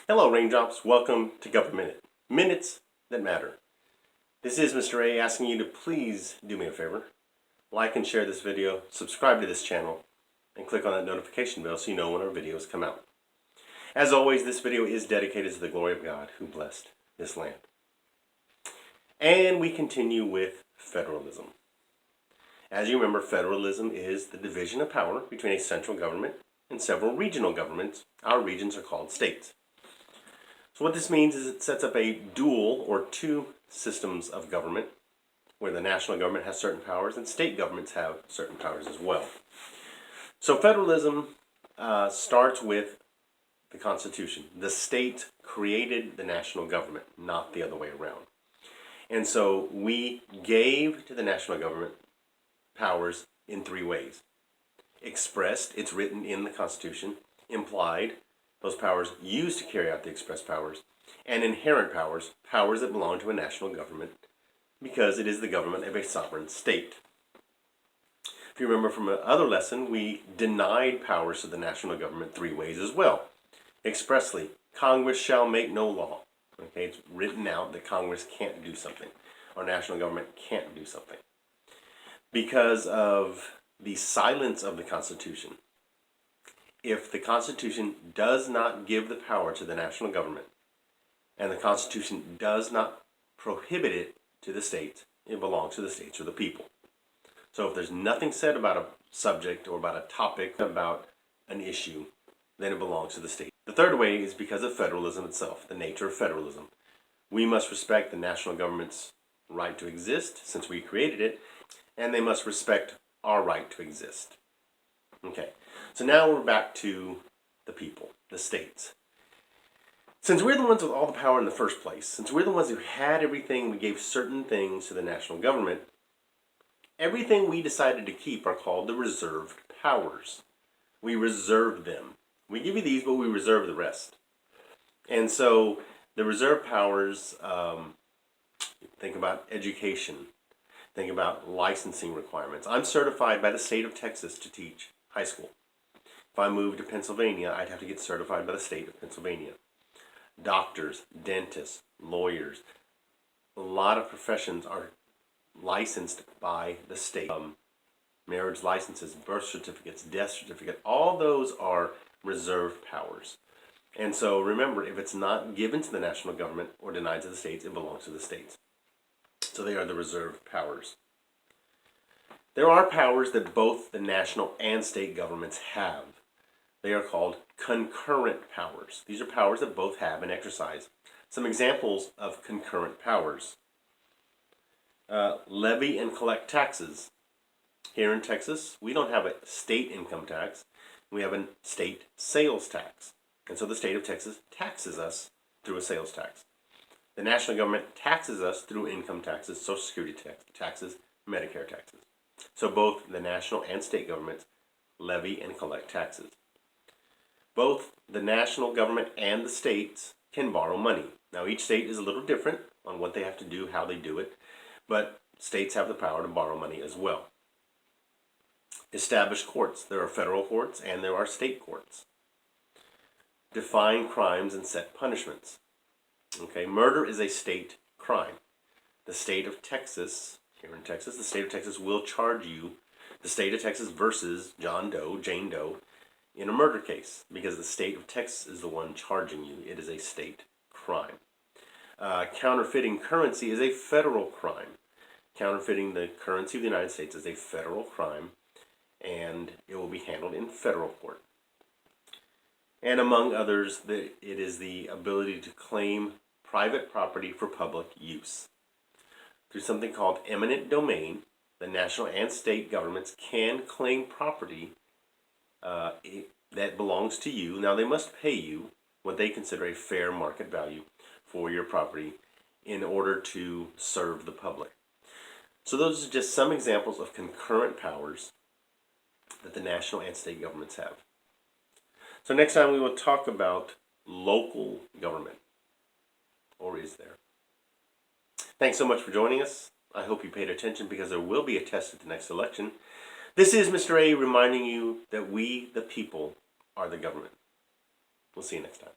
Hello Raindrops, welcome to Government Minutes that Matter. This is Mr. A asking you to please do me a favor. Like and share this video, subscribe to this channel, and click on that notification bell so you know when our videos come out. As always, this video is dedicated to the glory of God who blessed this land. And we continue with federalism. As you remember, federalism is the division of power between a central government and several regional governments. Our regions are called states. So what this means is it sets up a dual or two systems of government where the national government has certain powers and state governments have certain powers as well. So federalism starts with the Constitution. The state created the national government, not the other way around. And so we gave to the national government powers in three ways. Expressed, it's written in the Constitution. Implied, those powers used to carry out the express powers. And inherent powers, powers that belong to a national government because it is the government of a sovereign state. If you remember from another lesson, we denied powers to the national government three ways as well. Expressly, Congress shall make no law. Okay, it's written out that Congress can't do something. Our national government can't do something. Because of the silence of the Constitution. If the Constitution does not give the power to the national government, and the Constitution does not prohibit it to the states, it belongs to the states or the people. So if there's nothing said about a subject or about a topic, about an issue, then it belongs to the state. The third way is because of federalism itself, the nature of federalism. We must respect the national government's right to exist, since we created it, and they must respect our right to exist. Okay, so now we're back to the people, the states. Since we're the ones with all the power in the first place, since we're the ones who had everything, we gave certain things to the national government, everything we decided to keep are called the reserved powers. We reserve them. We give you these, but we reserve the rest. And so the reserved powers, think about education. Think about licensing requirements. I'm certified by the state of Texas to teach high school. If I moved to Pennsylvania, I'd have to get certified by the state of Pennsylvania. Doctors, dentists, lawyers, a lot of professions are licensed by the state. Marriage licenses, birth certificates, death certificate, all those are reserved powers. And so remember, if it's not given to the national government or denied to the states, it belongs to the states. So they are the reserved powers. There are powers that both the national and state governments have. They are called concurrent powers. These are powers that both have and exercise. Some examples of concurrent powers. Levy and collect taxes. Here in Texas, we don't have a state income tax. We have a state sales tax. And so the state of Texas taxes us through a sales tax. The national government taxes us through income taxes, Social Security taxes, Medicare taxes. So both the national and state governments levy and collect taxes. Both the national government and the states can borrow money. Now each state is a little different on what they have to do, how they do it, but states have the power to borrow money as well. Establish courts. There are federal courts and there are state courts. Define crimes and set punishments. Okay, murder is a state crime. The state of Texas, here in Texas, the state of Texas will charge you, the state of Texas versus John Doe, Jane Doe, in a murder case, because the state of Texas is the one charging you. It is a state crime. Counterfeiting currency is a federal crime. Counterfeiting the currency of the United States is a federal crime, and it will be handled in federal court. And among others, it is the ability to claim private property for public use. Through something called eminent domain, the national and state governments can claim property that belongs to you. Now they must pay you what they consider a fair market value for your property in order to serve the public. So those are just some examples of concurrent powers that the national and state governments have. So next time we will talk about local government. Or is there? Thanks so much for joining us. I hope you paid attention because there will be a test at the next election. This is Mr. A reminding you that we, the people, are the government. We'll see you next time.